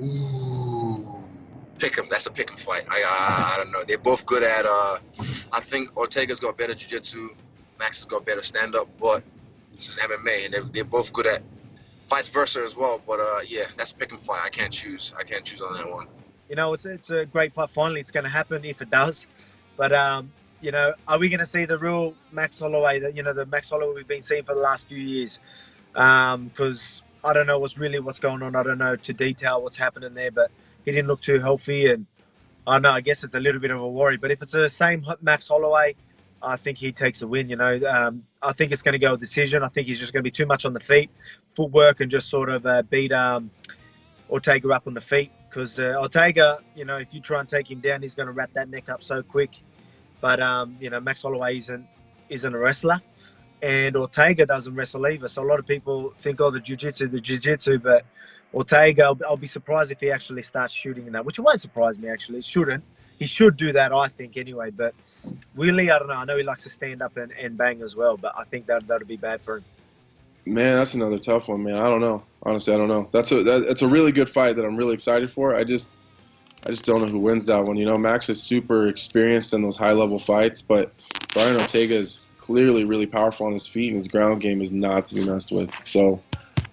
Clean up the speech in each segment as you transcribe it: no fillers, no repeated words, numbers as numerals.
Ooh. Pick 'em. That's a pick 'em fight. I don't know. They're both good at. I think Ortega's got better jiu-jitsu. Max has got better stand-up, but this is MMA, and they're both good at vice versa as well. But yeah, that's a pick 'em fight. I can't choose. I can't choose on that one. It's a great fight. Finally, it's going to happen if it does. But are we going to see the real Max Holloway? The Max Holloway we've been seeing for the last few years. Because I don't know what's going on. I don't know to detail what's happening there, but he didn't look too healthy, and I know I guess it's a little bit of a worry. But if it's the same Max Holloway, I think he takes a win. I think it's going to go a decision. I think he's just going to be too much on the feet, footwork, and just sort of beat Ortega up on the feet. Because Ortega, if you try and take him down, he's going to wrap that neck up so quick. But Max Holloway isn't a wrestler. And Ortega doesn't wrestle either. So a lot of people think, the jiu-jitsu, but Ortega, I'll be surprised if he actually starts shooting in that, which won't surprise me, actually. It shouldn't. He should do that, I think, anyway. But Willie, I don't know. I know he likes to stand up and bang as well, but I think that'll be bad for him. Man, that's another tough one, man. I don't know. Honestly, I don't know. That's a really good fight that I'm really excited for. I just don't know who wins that one. Max is super experienced in those high-level fights, but Bryan Ortega is clearly really powerful on his feet, and his ground game is not to be messed with. So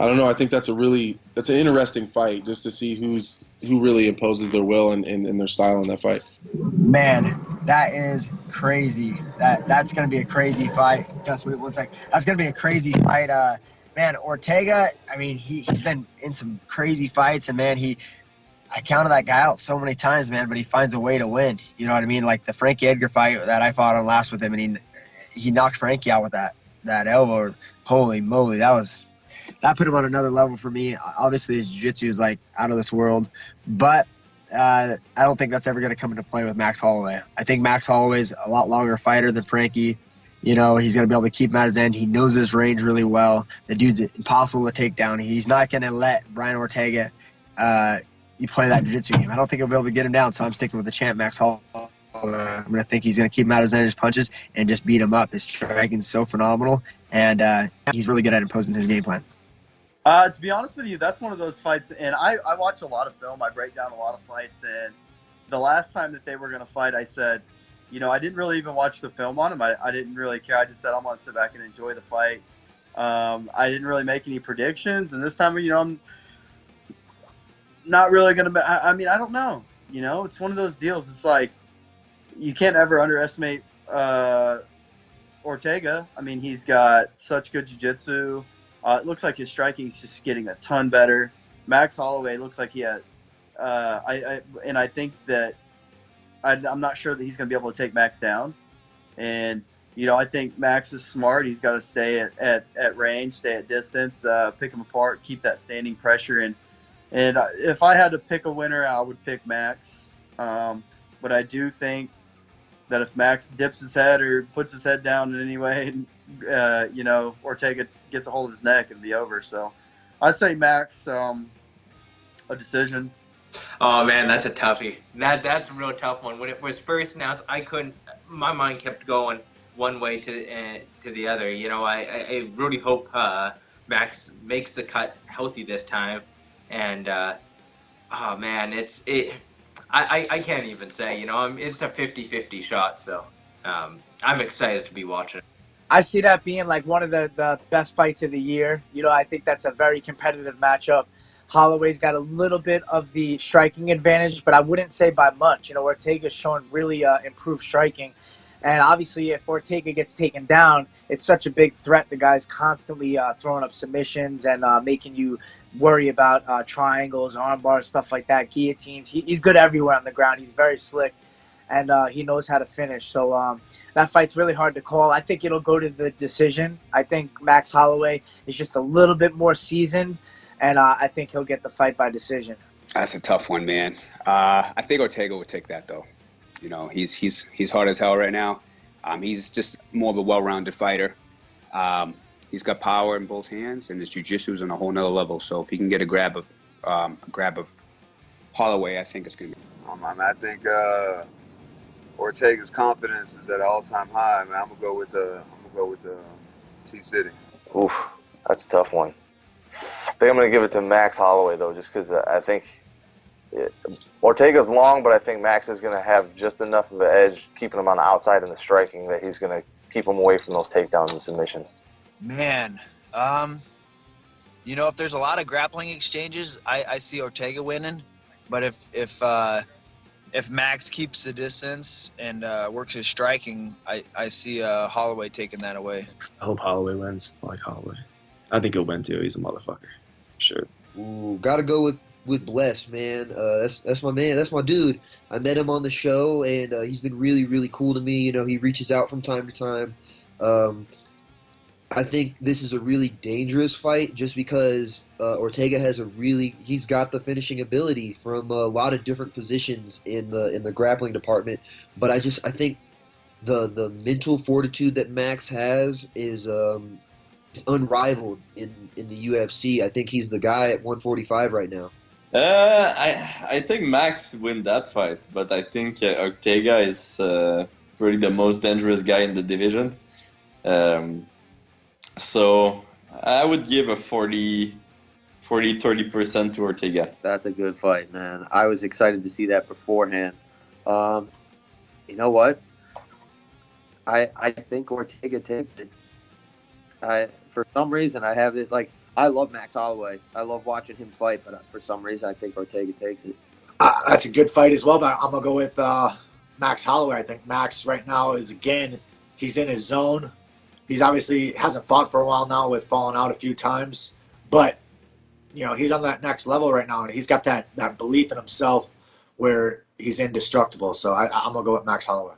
I don't know. I think that's an interesting fight just to see who really imposes their will and their style in that fight. Man, that is crazy. That's gonna be a crazy fight. Just wait one sec. That's gonna be a crazy fight. Man, Ortega. I mean, he's been in some crazy fights, and man, I counted that guy out so many times, man. But he finds a way to win. You know what I mean? Like the Frankie Edgar fight that I fought on last with him, and he knocked Frankie out with that elbow. Holy moly, that put him on another level for me. Obviously, his jiu-jitsu is like out of this world, but I don't think that's ever going to come into play with Max Holloway. I think Max Holloway's a lot longer fighter than Frankie. He's going to be able to keep him at his end. He knows his range really well. The dude's impossible to take down. He's not going to let Bryan Ortega you play that jiu-jitsu game. I don't think he'll be able to get him down, so I'm sticking with the champ, Max Holloway. I'm going to think he's going to keep him at his end of his punches and just beat him up. His striking's so phenomenal, and he's really good at imposing his game plan. To be honest with you, that's one of those fights, and I watch a lot of film. I break down a lot of fights, and the last time that they were going to fight, I said, I didn't really even watch the film on him. I didn't really care. I just said, I'm going to sit back and enjoy the fight. I didn't really make any predictions, and this time, I'm not really going to – I mean, I don't know. It's one of those deals. It's like you can't ever underestimate Ortega. I mean, he's got such good jiu-jitsu. It looks like his striking is just getting a ton better. Max Holloway looks like he has. I think that I'm not sure that he's going to be able to take Max down. And, I think Max is smart. He's got to stay at range, stay at distance, pick him apart, keep that standing pressure. And if I had to pick a winner, I would pick Max. But I do think that if Max dips his head or puts his head down in any way, Ortega gets a hold of his neck and be over. So I'd say Max, a decision. Oh man, that's a toughie. That's a real tough one. When it was first announced, my mind kept going one way to the other. I really hope Max makes the cut healthy this time. And oh man, I can't even say. It's a 50-50 shot. So I'm excited to be watching. I see that being like one of the best fights of the year. I think that's a very competitive matchup. Holloway's got a little bit of the striking advantage, but I wouldn't say by much. Ortega's shown really improved striking. And obviously, if Ortega gets taken down, it's such a big threat. The guy's constantly throwing up submissions and making you worry about triangles, arm bars, stuff like that, guillotines. He's good everywhere on the ground. He's very slick, and he knows how to finish. So that fight's really hard to call. I think it'll go to the decision. I think Max Holloway is just a little bit more seasoned, and I think he'll get the fight by decision. That's a tough one, man. I think Ortega would take that, though. He's hard as hell right now. He's just more of a well-rounded fighter. He's got power in both hands, and his jiu-jitsu is on a whole nother level. So if he can get a grab of Holloway, I think it's going to be. I think Ortega's confidence is at an all-time high. Man, I'm gonna go with the T-City. Oof, that's a tough one. I think I'm gonna give it to Max Holloway though, just because I think Ortega's long, but I think Max is going to have just enough of an edge, keeping him on the outside in the striking, that he's going to keep him away from those takedowns and submissions. Man, if there's a lot of grappling exchanges, I see Ortega winning. But if Max keeps the distance and works his striking, I see Holloway taking that away. I hope Holloway wins. I like Holloway. I think he'll win too. He's a motherfucker. Sure. Ooh, gotta go with Bless, man. That's my man. That's my dude. I met him on the show, and he's been really, really cool to me. He reaches out from time to time. I think this is a really dangerous fight just because Ortega he's got the finishing ability from a lot of different positions in the grappling department. But I think the mental fortitude that Max has is unrivaled in the UFC. I think he's the guy at 145 right now. I think Max win that fight, but I think Ortega is probably the most dangerous guy in the division. So I would give a 30% to Ortega. That's a good fight, man. I was excited to see that beforehand. You know what? I think Ortega takes it. For some reason, I have it I love Max Holloway. I love watching him fight, but for some reason, I think Ortega takes it. That's a good fight as well, but I'm going to go with Max Holloway. I think Max right now he's in his zone. He's obviously hasn't fought for a while now with falling out a few times, but he's on that next level right now, and he's got that belief in himself where he's indestructible. So I'm gonna go with Max Holloway.